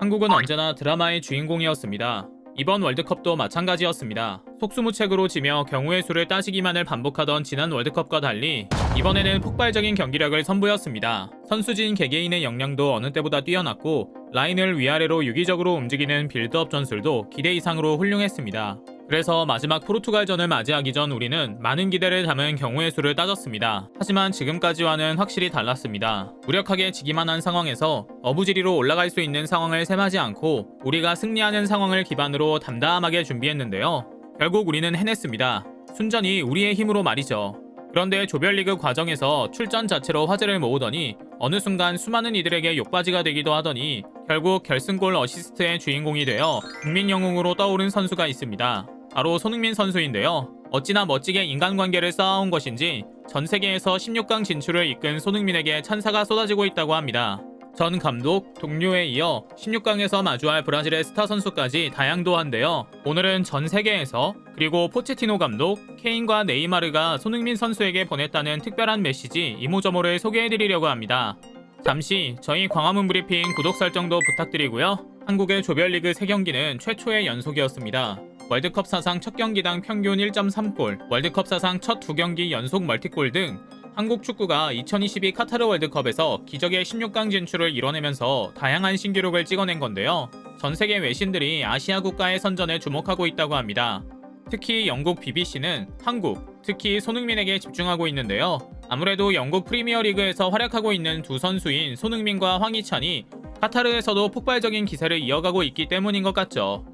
한국은 언제나 드라마의 주인공이었습니다. 이번 월드컵도 마찬가지였습니다. 속수무책으로 지며 경우의 수를 따지기만을 반복하던 지난 월드컵과 달리 이번에는 폭발적인 경기력을 선보였습니다. 선수진 개개인의 역량도 어느 때보다 뛰어났고 라인을 위아래로 유기적으로 움직이는 빌드업 전술도 기대 이상으로 훌륭했습니다. 그래서 마지막 포르투갈전을 맞이하기 전 우리는 많은 기대를 담은 경우의 수를 따졌습니다. 하지만 지금까지와는 확실히 달랐습니다. 무력하게 지기만 한 상황에서 어부지리로 올라갈 수 있는 상황을 셈하지 않고 우리가 승리하는 상황을 기반으로 담담하게 준비했는데요. 결국 우리는 해냈습니다. 순전히 우리의 힘으로 말이죠. 그런데 조별리그 과정에서 출전 자체로 화제를 모으더니 어느 순간 수많은 이들에게 욕바지가 되기도 하더니 결국 결승골 어시스트의 주인공이 되어 국민 영웅으로 떠오른 선수가 있습니다. 바로 손흥민 선수인데요. 어찌나 멋지게 인간관계를 쌓아온 것인지 전 세계에서 16강 진출을 이끈 손흥민에게 찬사가 쏟아지고 있다고 합니다. 전 감독, 동료에 이어 16강에서 마주할 브라질의 스타 선수까지 다양도한데요. 오늘은 전 세계에서 그리고 포체티노 감독, 케인과 네이마르가 손흥민 선수에게 보냈다는 특별한 메시지 이모저모를 소개해드리려고 합니다. 잠시 저희 광화문 브리핑 구독 설정도 부탁드리고요. 한국의 조별리그 3경기는 최초의 연속이었습니다. 월드컵 사상 첫 경기당 평균 1.3골, 월드컵 사상 첫 2경기 연속 멀티골 등 한국 축구가 2022 카타르 월드컵에서 기적의 16강 진출을 이뤄내면서 다양한 신기록을 찍어낸 건데요. 전 세계 외신들이 아시아 국가의 선전에 주목하고 있다고 합니다. 특히 영국 BBC는 한국, 특히 손흥민에게 집중하고 있는데요. 아무래도 영국 프리미어리그에서 활약하고 있는 두 선수인 손흥민과 황희찬이 카타르에서도 폭발적인 기세를 이어가고 있기 때문인 것 같죠.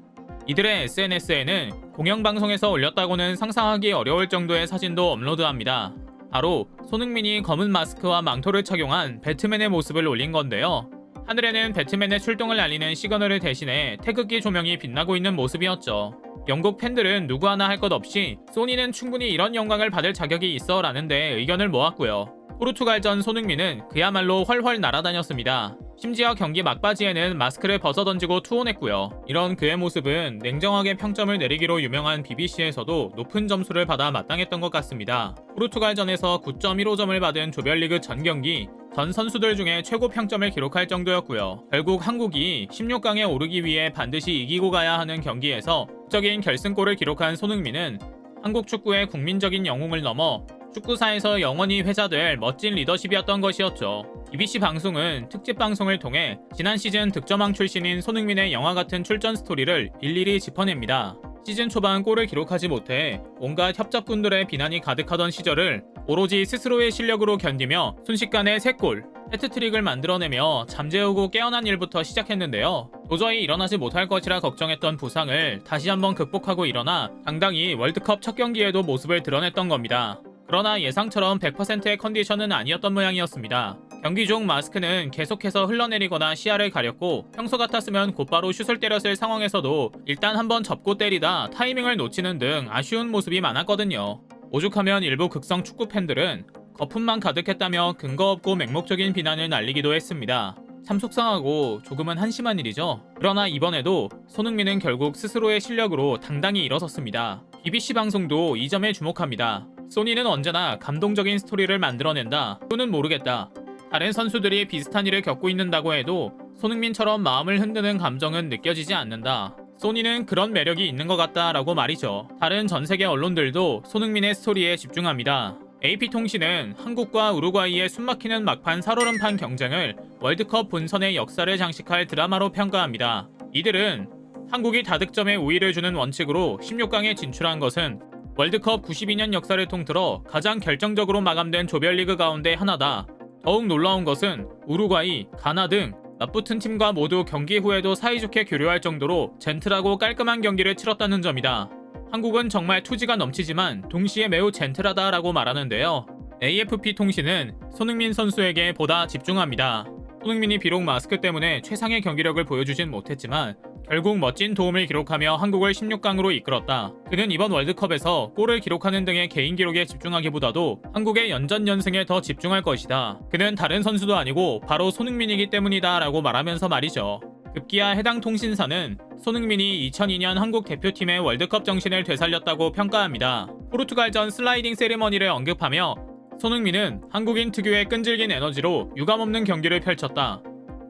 이들의 SNS에는 공영방송에서 올렸다고는 상상하기 어려울 정도의 사진도 업로드합니다. 바로 손흥민이 검은 마스크와 망토를 착용한 배트맨의 모습을 올린 건데요. 하늘에는 배트맨의 출동을 알리는 시그널을 대신해 태극기 조명이 빛나고 있는 모습이었죠. 영국 팬들은 누구 하나 할 것 없이 소니는 충분히 이런 영광을 받을 자격이 있어 라는데 의견을 모았고요. 포르투갈전 손흥민은 그야말로 훨훨 날아다녔습니다. 심지어 경기 막바지에는 마스크를 벗어던지고 투혼했고요. 이런 그의 모습은 냉정하게 평점을 내리기로 유명한 BBC에서도 높은 점수를 받아 마땅했던 것 같습니다. 포르투갈전에서 9.15점을 받은 조별리그 전 경기, 전 선수들 중에 최고 평점을 기록할 정도였고요. 결국 한국이 16강에 오르기 위해 반드시 이기고 가야 하는 경기에서 적인 결승골을 기록한 손흥민은 한국 축구의 국민적인 영웅을 넘어 축구사에서 영원히 회자될 멋진 리더십이었던 것이었죠. BBC 방송은 특집 방송을 통해 지난 시즌 득점왕 출신인 손흥민의 영화 같은 출전 스토리를 일일이 짚어냅니다. 시즌 초반 골을 기록하지 못해 온갖 협잡꾼들의 비난이 가득하던 시절을 오로지 스스로의 실력으로 견디며 순식간에 3골, 해트트릭을 만들어내며 잠재우고 깨어난 일부터 시작했는데요. 도저히 일어나지 못할 것이라 걱정했던 부상을 다시 한번 극복하고 일어나 당당히 월드컵 첫 경기에도 모습을 드러냈던 겁니다. 그러나 예상처럼 100%의 컨디션은 아니었던 모양이었습니다. 경기 중 마스크는 계속해서 흘러내리거나 시야를 가렸고 평소 같았으면 곧바로 슛을 때렸을 상황에서도 일단 한번 접고 때리다 타이밍을 놓치는 등 아쉬운 모습이 많았거든요. 오죽하면 일부 극성 축구 팬들은 거품만 가득했다며 근거 없고 맹목적인 비난을 날리기도 했습니다. 참 속상하고 조금은 한심한 일이죠. 그러나 이번에도 손흥민은 결국 스스로의 실력으로 당당히 일어섰습니다. BBC 방송도 이 점에 주목합니다. 소니는 언제나 감동적인 스토리를 만들어낸다. 또는 모르겠다. 다른 선수들이 비슷한 일을 겪고 있는다고 해도 손흥민처럼 마음을 흔드는 감정은 느껴지지 않는다. 소니는 그런 매력이 있는 것 같다라고 말이죠. 다른 전 세계 언론들도 손흥민의 스토리에 집중합니다. AP통신은 한국과 우루과이의 숨막히는 막판 살얼음판 경쟁을 월드컵 본선의 역사를 장식할 드라마로 평가합니다. 이들은 한국이 다득점에 우위를 주는 원칙으로 16강에 진출한 것은 월드컵 92년 역사를 통틀어 가장 결정적으로 마감된 조별리그 가운데 하나다. 더욱 놀라운 것은 우루과이, 가나 등 맞붙은 팀과 모두 경기 후에도 사이좋게 교류할 정도로 젠틀하고 깔끔한 경기를 치렀다는 점이다. 한국은 정말 투지가 넘치지만 동시에 매우 젠틀하다라고 말하는데요. AFP통신은 손흥민 선수에게 보다 집중합니다. 손흥민이 비록 마스크 때문에 최상의 경기력을 보여주진 못했지만 결국 멋진 도움을 기록하며 한국을 16강으로 이끌었다. 그는 이번 월드컵에서 골을 기록하는 등의 개인 기록에 집중하기보다도 한국의 연전연승에 더 집중할 것이다. 그는 다른 선수도 아니고 바로 손흥민이기 때문이다 라고 말하면서 말이죠. 급기야 해당 통신사는 손흥민이 2002년 한국 대표팀의 월드컵 정신을 되살렸다고 평가합니다. 포르투갈전 슬라이딩 세리머니를 언급하며 손흥민은 한국인 특유의 끈질긴 에너지로 유감없는 경기를 펼쳤다.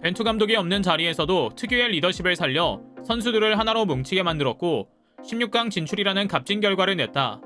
벤투 감독이 없는 자리에서도 특유의 리더십을 살려 선수들을 하나로 뭉치게 만들었고 16강 진출이라는 값진 결과를 냈다.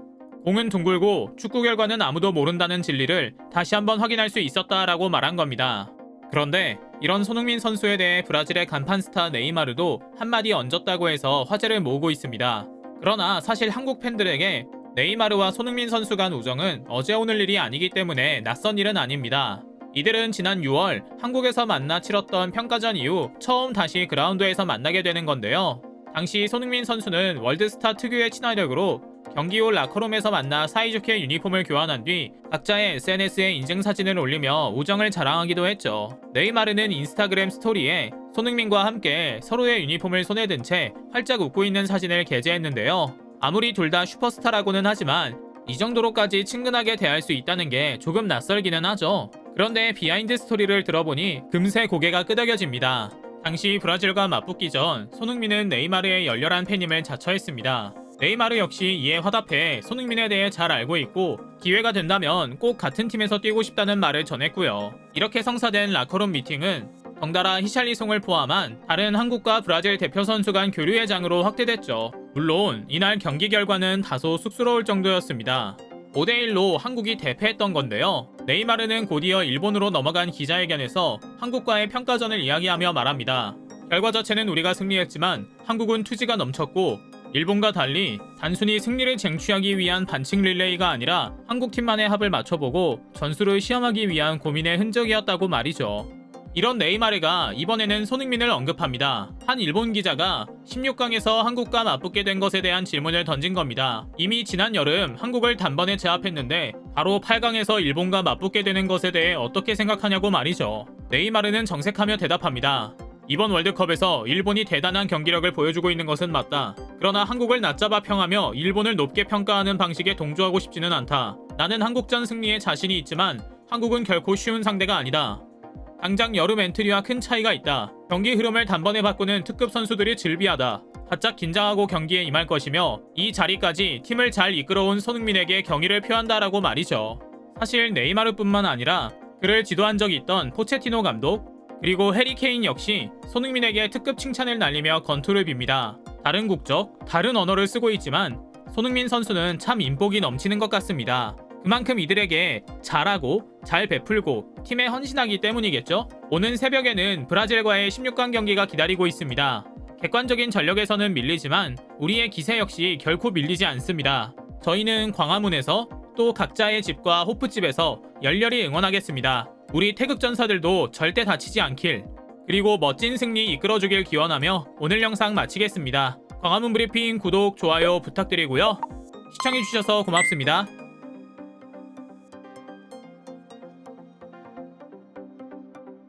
공은 둥글고 축구 결과는 아무도 모른다는 진리를 다시 한번 확인할 수 있었다라고 말한 겁니다. 그런데 이런 손흥민 선수에 대해 브라질의 간판 스타 네이마르도 한마디 얹었다고 해서 화제를 모으고 있습니다. 그러나 사실 한국 팬들에게 네이마르와 손흥민 선수 간 우정은 어제 오늘 일이 아니기 때문에 낯선 일은 아닙니다. 이들은 지난 6월 한국에서 만나 치렀던 평가전 이후 처음 다시 그라운드에서 만나게 되는 건데요. 당시 손흥민 선수는 월드스타 특유의 친화력으로 경기 후 라커룸에서 만나 사이좋게 유니폼을 교환한 뒤 각자의 SNS에 인증사진을 올리며 우정을 자랑하기도 했죠. 네이마르는 인스타그램 스토리에 손흥민과 함께 서로의 유니폼을 손에 든 채 활짝 웃고 있는 사진을 게재했는데요. 아무리 둘 다 슈퍼스타라고는 하지만 이 정도로까지 친근하게 대할 수 있다는 게 조금 낯설기는 하죠. 그런데 비하인드 스토리를 들어보니 금세 고개가 끄덕여집니다. 당시 브라질과 맞붙기 전 손흥민은 네이마르의 열렬한 팬임을 자처했습니다. 네이마르 역시 이에 화답해 손흥민에 대해 잘 알고 있고 기회가 된다면 꼭 같은 팀에서 뛰고 싶다는 말을 전했고요. 이렇게 성사된 라커룸 미팅은 덩달아 히샬리송을 포함한 다른 한국과 브라질 대표 선수 간 교류의 장으로 확대됐죠. 물론 이날 경기 결과는 다소 쑥스러울 정도였습니다. 5대1로 한국이 대패했던 건데요. 네이마르는 곧이어 일본으로 넘어간 기자회견에서 한국과의 평가전을 이야기하며 말합니다. 결과 자체는 우리가 승리했지만 한국은 투지가 넘쳤고 일본과 달리 단순히 승리를 쟁취하기 위한 반칙 릴레이가 아니라 한국팀만의 합을 맞춰보고 전술을 시험하기 위한 고민의 흔적이었다고 말이죠. 이런 네이마르가 이번에는 손흥민을 언급합니다. 한 일본 기자가 16강에서 한국과 맞붙게 된 것에 대한 질문을 던진 겁니다. 이미 지난 여름 한국을 단번에 제압했는데 바로 8강에서 일본과 맞붙게 되는 것에 대해 어떻게 생각하냐고 말이죠. 네이마르는 정색하며 대답합니다. 이번 월드컵에서 일본이 대단한 경기력을 보여주고 있는 것은 맞다. 그러나 한국을 낮잡아 평하며 일본을 높게 평가하는 방식에 동조하고 싶지는 않다. 나는 한국전 승리에 자신이 있지만 한국은 결코 쉬운 상대가 아니다. 당장 여름 엔트리와 큰 차이가 있다. 경기 흐름을 단번에 바꾸는 특급 선수들이 즐비하다. 바짝 긴장하고 경기에 임할 것이며 이 자리까지 팀을 잘 이끌어온 손흥민에게 경의를 표한다라고 말이죠. 사실 네이마르뿐만 아니라 그를 지도한 적이 있던 포체티노 감독 그리고 해리 케인 역시 손흥민에게 특급 칭찬을 날리며 건투를 빕니다. 다른 국적, 다른 언어를 쓰고 있지만 손흥민 선수는 참 인복이 넘치는 것 같습니다. 그만큼 이들에게 잘하고 잘 베풀고 팀에 헌신하기 때문이겠죠? 오는 새벽에는 브라질과의 16강 경기가 기다리고 있습니다. 객관적인 전력에서는 밀리지만 우리의 기세 역시 결코 밀리지 않습니다. 저희는 광화문에서 또 각자의 집과 호프집에서 열렬히 응원하겠습니다. 우리 태극전사들도 절대 다치지 않길 그리고 멋진 승리 이끌어주길 기원하며 오늘 영상 마치겠습니다. 광화문 브리핑 구독, 좋아요 부탁드리고요. 시청해주셔서 고맙습니다.